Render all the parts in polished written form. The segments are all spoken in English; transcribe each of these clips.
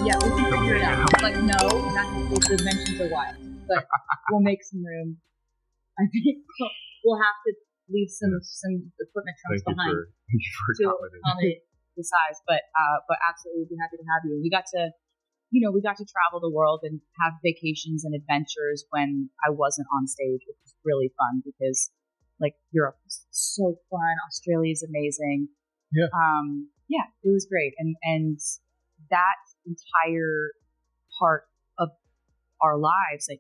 Yeah, we can figure it out. Like, no, the dimensions are wild, but we'll make some room. I think we'll have to leave some equipment trunks behind to accommodate the size. But absolutely, we'd be happy to have you. We got to travel the world and have vacations and adventures when I wasn't on stage, which was really fun because like Europe was so fun. Australia is amazing. Yeah. It was great. And that entire part of our lives, like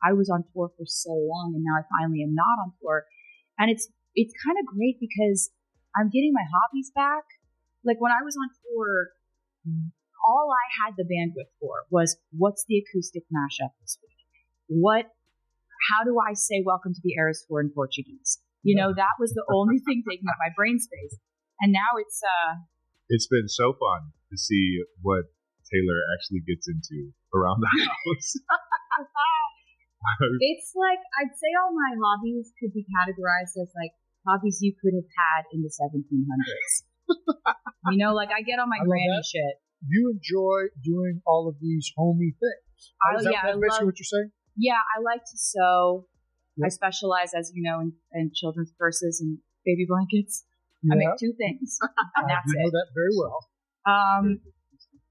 I was on tour for so long and now I finally am not on tour. And it's kind of great because I'm getting my hobbies back. Like when I was on tour, all I had the bandwidth for was what's the acoustic mashup this week? How do I say welcome to the Eras Tour in Portuguese? That was the only thing taking up my brain space. And now it's been so fun to see what Taylor actually gets into around the house. It's like, I'd say all my hobbies could be categorized as like hobbies you could have had in the 1700s. Like I get on my granny shit. You enjoy doing all of these homey things. Is that basically what you're saying? Yeah, I like to sew. Yeah. I specialize, as you know, in children's purses and baby blankets. Yeah. I make two things, and that's it. I know that very well.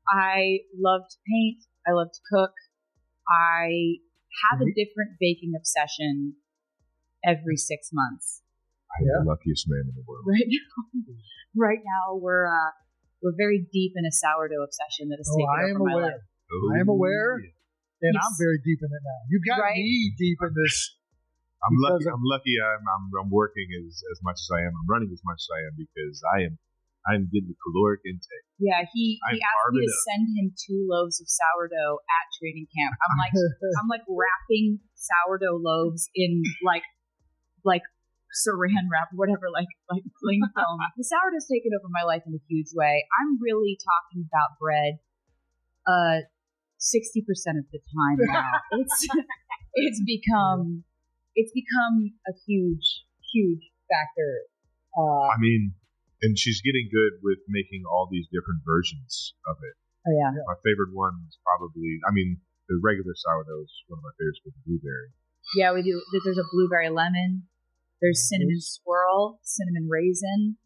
I love to paint. I love to cook. I have a different baking obsession every 6 months. I'm the luckiest man in the world. Right now, we're very deep in a sourdough obsession that has taken over my life. I am aware, and I'm very deep in it now. You got me deep in this. I'm lucky. I'm working as much as I am. I'm running as much as I am because I'm getting the caloric intake. Yeah, he asked me to send him 2 loaves of sourdough at training camp. I'm like wrapping sourdough loaves in like saran wrap, whatever, like cling film. The sourdough's taken over my life in a huge way. I'm really talking about bread 60% of the time now. It's become a huge factor. And she's getting good with making all these different versions of it. Oh yeah. My favorite one is probably, the regular sourdough is one of my favorites with blueberry. Yeah, we do. There's a blueberry lemon. There's cinnamon swirl, cinnamon raisin,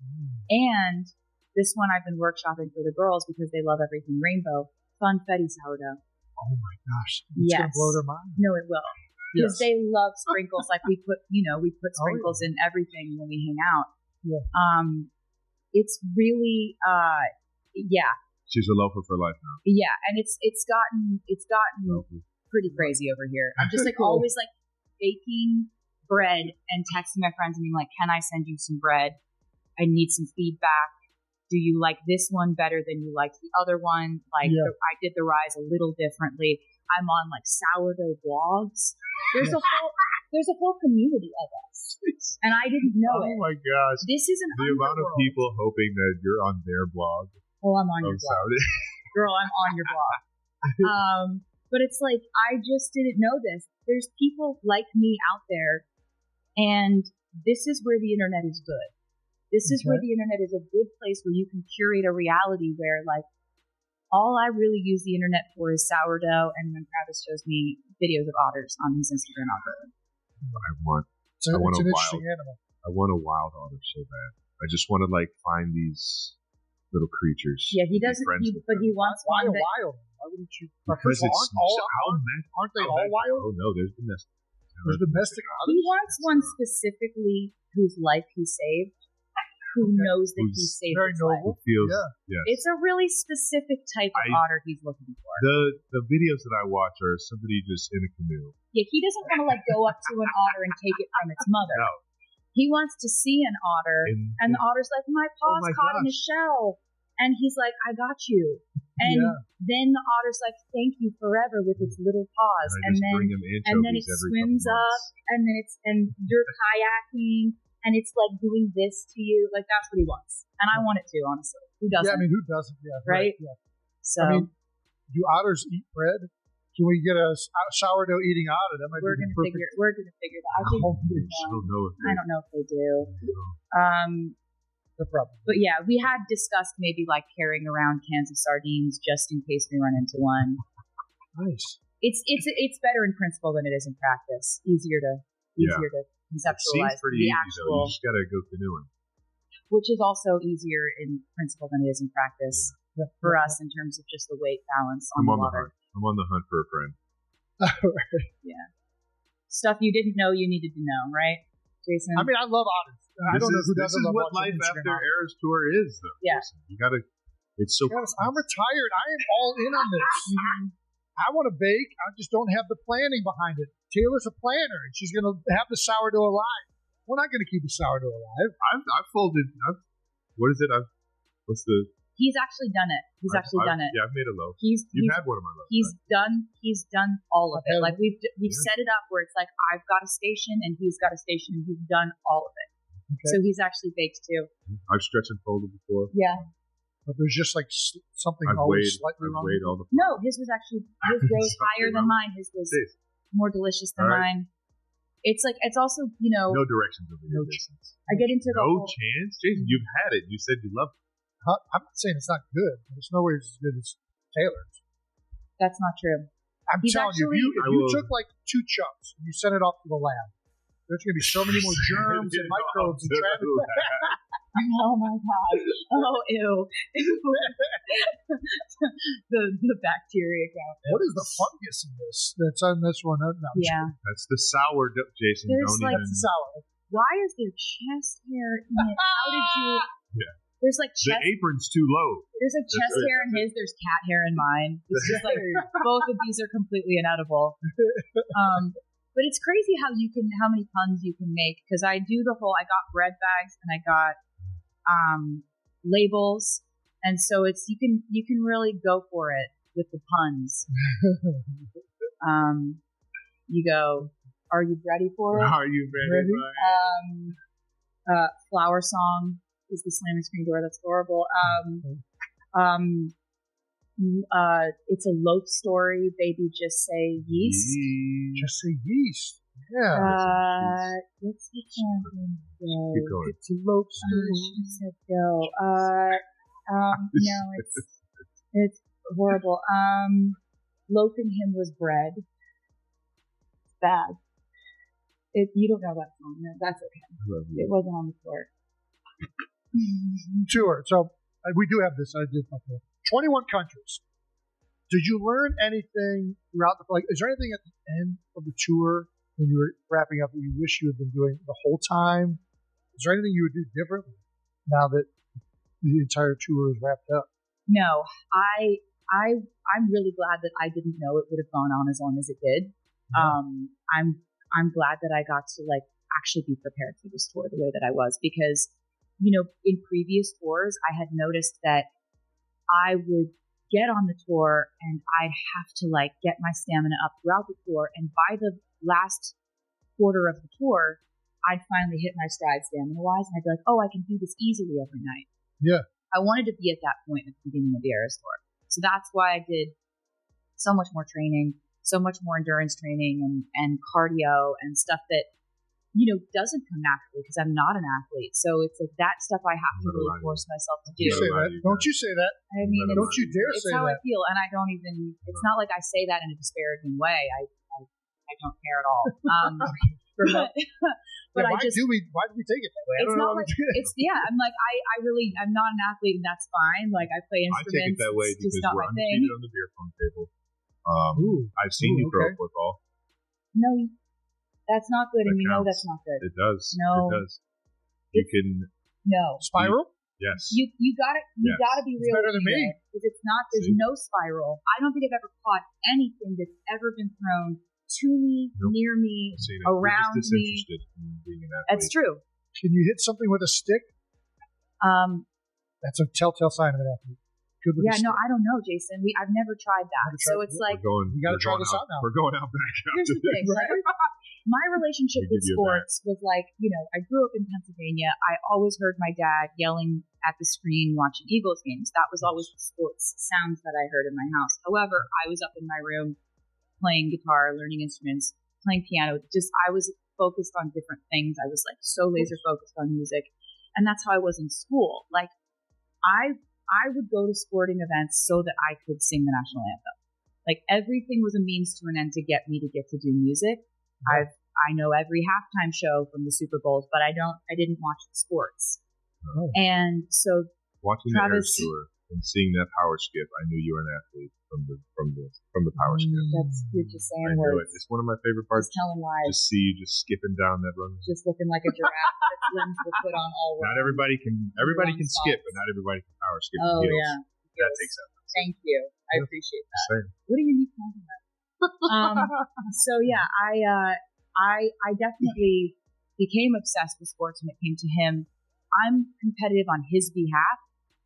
and this one I've been workshopping for the girls because they love everything rainbow. Funfetti sourdough. Oh my gosh! It's gonna blow their mind. No, it will. Because they love sprinkles. Like we put sprinkles in everything when we hang out. Yeah. It's really, She's a loafer for life now. Yeah, and it's gotten pretty crazy over here. I'm just like always like baking bread and texting my friends and being like, "Can I send you some bread? I need some feedback. Do you like this one better than you liked the other one? I did the rise a little differently. I'm on like sourdough blogs. There's a whole community of us, and I didn't know it. Oh my gosh! This is the amount of people hoping that you're on their blog. Oh, I'm on your blog, girl. I'm on your blog. But it's like I just didn't know this. There's people like me out there, and this is where the internet is good. This is where the internet is a good place where you can curate a reality where, like, all I really use the internet for is sourdough, and then Travis shows me videos of otters on his Instagram algorithm. I want a wild otter so bad. I just want to find these little creatures. Yeah, he doesn't. But he wants one. Wild? Why wouldn't you? Because aren't they all wild? Oh no, there's domestic. There's domestic otters. He wants one specifically whose life he saved. Who knows that he saved his life. It's a really specific type of otter he's looking for. The videos that I watch are somebody just in a canoe. Yeah, he doesn't want to go up to an otter and take it from its mother. No. He wants to see an otter, and the otter's like, my paw's caught in a shell. And he's like, I got you. And then the otter's like, thank you forever with its little paws. And then it swims up, and you're kayaking. And it's like doing this to you. Like, that's what he wants. And I want it to, honestly. Who doesn't? Yeah, who doesn't? Yeah. Right? Yeah. So. Do otters eat bread? Can we get a sourdough eating otter? That might we're gonna figure that out. I don't know if they do. No problem. But yeah, we had discussed maybe like carrying around cans of sardines just in case we run into one. Nice. It's better in principle than it is in practice. Easier to conceptualize pretty the easy, actual, though. You just gotta go canoeing. which is also easier in principle than it is in practice for us in terms of just the weight balance on the water. I'm on the hunt for a friend. Yeah, stuff you didn't know you needed to know, right, Jason? I mean, I love otters. I don't know who doesn't love what watching life Instagram after otters. Eras Tour is, though. Yeah. Listen, you gotta. It's so. Yes, I'm retired. I am all in on this. I want to bake. I just don't have the planning behind it. Taylor's a planner, and she's going to have the sourdough alive. We're not going to keep the sourdough alive. I've folded. What is it? What's the? He's actually done it. Done it. Yeah, I've made a loaf. You've had one of my loaves. He's done all of it. Okay. Like we've set it up where it's like I've got a station and he's got a station and he's done all of it. Okay. So he's actually baked too. I've stretched and folded before. Yeah. But there's just like something I've always weighed, slightly wrong. weighed all the. No, his rose higher than mine. His was more delicious than mine. It's like it's also no directions over here. distance. I get into the whole, chance, Jason. You've had it. You said you loved it. I'm not saying it's not good, but it's nowhere as good as Taylor's. That's not true. I'm He's telling you, if you took like 2 chunks and you sent it off to the lab, there's going to be so many more germs and microbes and Oh my god! Oh ew! the bacteria count. What is the fungus in this? That's on this one. No, Yeah. That's the sourdough, Jason. There's Don't like even. sour. Why is there chest hair in it? How did you? Yeah. There's like The chest. apron's too low. There's like chest hair in his. There's cat hair in mine. It's just like both of these are completely inedible. But it's crazy how many puns you can make, because I do the whole. I got bread bags and I got labels, and so it's you can really go for it with the puns. You go. Are you ready for it? Are you ready? Flower song is the slamming screen door. That's horrible. It's a loaf story. Baby, just say yeast. Just say yeast. Yeah. What's the champion? Keep going. It's a loaf story. She said go. No, it's horrible. Loafing him was bread. Bad. You don't know that song. No, that's okay. It wasn't on the tour. Tour. So we do have this. I did 21 countries. Did you learn anything throughout is there anything at the end of the tour when you were wrapping up that you wish you had been doing the whole time? Is there anything you would do differently now that the entire tour is wrapped up? No, I'm really glad that I didn't know it would have gone on as long as it did. Mm-hmm. I'm glad that I got to actually be prepared for this tour the way that I was, because, in previous tours, I had noticed that I would get on the tour and I'd have to get my stamina up throughout the tour. And by the last quarter of the tour, I'd finally hit my stride stamina wise. And I'd be like, oh, I can do this easily every night. Yeah. I wanted to be at that point at the beginning of the Eras tour. So that's why I did so much more training, so much more endurance training and cardio and stuff that, doesn't come naturally because I'm not an athlete. So it's that stuff I have to really force myself to do. Don't you say that. I mean, don't you dare say that. It's how I feel. And I don't even, it's not like I say that in a disparaging way. I don't care at all. But why do we take it that way? It's not like, I'm like, I'm not an athlete and that's fine. Like I play instruments. I take it that way because we're undefeated on the beer pong table. I've seen you throw football. No, that's not good, and you know that's not good. It does. No, it does. You can spiral. Yes. You got it. You got to be real. Better than me. Because it's not. There's no spiral. I don't think I've ever caught anything that's ever been thrown to me, near me, around me. In being an athlete. That's true. Can you hit something with a stick? That's a telltale sign of an athlete. I don't know, Jason. I've never tried that. So it's like we got to try this out now. We're going out back. Here's the thing. My relationship with sports was I grew up in Pennsylvania. I always heard my dad yelling at the screen watching Eagles games. That was always the sports sounds that I heard in my house. However, I was up in my room playing guitar, learning instruments, playing piano. I was focused on different things. I was so laser focused on music. And that's how I was in school. Like I would go to sporting events so that I could sing the national anthem. Like everything was a means to an end to get me to get to do music. Right. I know every halftime show from the Super Bowls, but I didn't watch the sports. Oh. And so watching Travis, the air tour and seeing that power skip, I knew you were an athlete from the power skip. You're just saying I knew words. it. It's one of my favorite parts. Just telling lies. To see you just skipping down that run. Just looking like a giraffe that limbs were put on all Not wrong. everybody can skip, but not everybody can power skip. Oh heels. yeah. That takes effort. Thank you. I appreciate that. Same. What are you talking about? So yeah, I definitely became obsessed with sports when it came to him. I'm competitive on his behalf,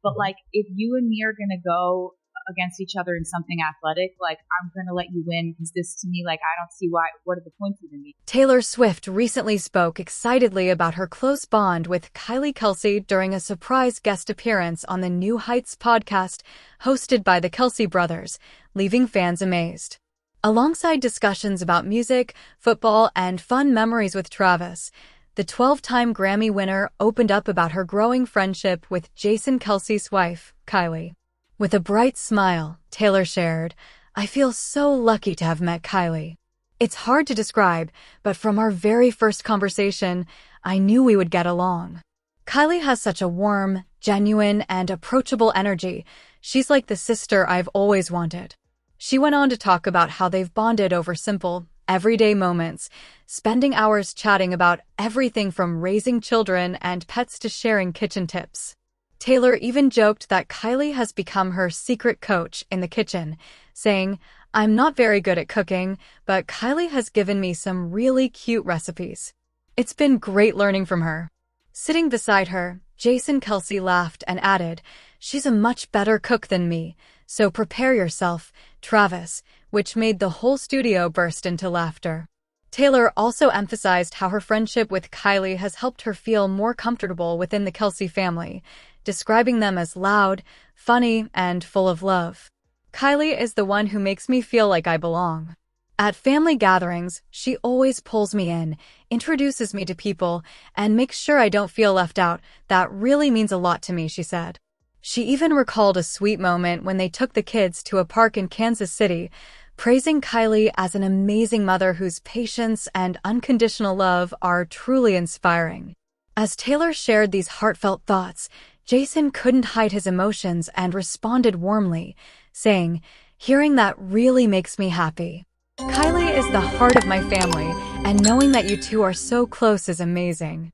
but like if you and me are gonna go against each other in something athletic, like I'm gonna let you win because this to me, like I don't see what are the points even mean. Taylor Swift recently spoke excitedly about her close bond with Kylie Kelce during a surprise guest appearance on the New Heights podcast hosted by the Kelce brothers, leaving fans amazed. Alongside discussions about music, football, and fun memories with Travis, the 12-time Grammy winner opened up about her growing friendship with Jason Kelce's wife, Kylie. With a bright smile, Taylor shared, "I feel so lucky to have met Kylie. It's hard to describe, but from our very first conversation, I knew we would get along. Kylie has such a warm, genuine, and approachable energy. She's like the sister I've always wanted." She went on to talk about how they've bonded over simple, everyday moments, spending hours chatting about everything from raising children and pets to sharing kitchen tips. Taylor even joked that Kylie has become her secret coach in the kitchen, saying, "I'm not very good at cooking, but Kylie has given me some really cute recipes. It's been great learning from her." Sitting beside her, Jason Kelce laughed and added, "She's a much better cook than me, so prepare yourself, Travis," which made the whole studio burst into laughter. Taylor also emphasized how her friendship with Kylie has helped her feel more comfortable within the Kelce family, describing them as loud, funny, and full of love. "Kylie is the one who makes me feel like I belong. At family gatherings, she always pulls me in, introduces me to people, and makes sure I don't feel left out. That really means a lot to me," she said. She even recalled a sweet moment when they took the kids to a park in Kansas City, praising Kylie as an amazing mother whose patience and unconditional love are truly inspiring. As Taylor shared these heartfelt thoughts, Jason couldn't hide his emotions and responded warmly, saying, "Hearing that really makes me happy. Kylie is the heart of my family, and knowing that you two are so close is amazing."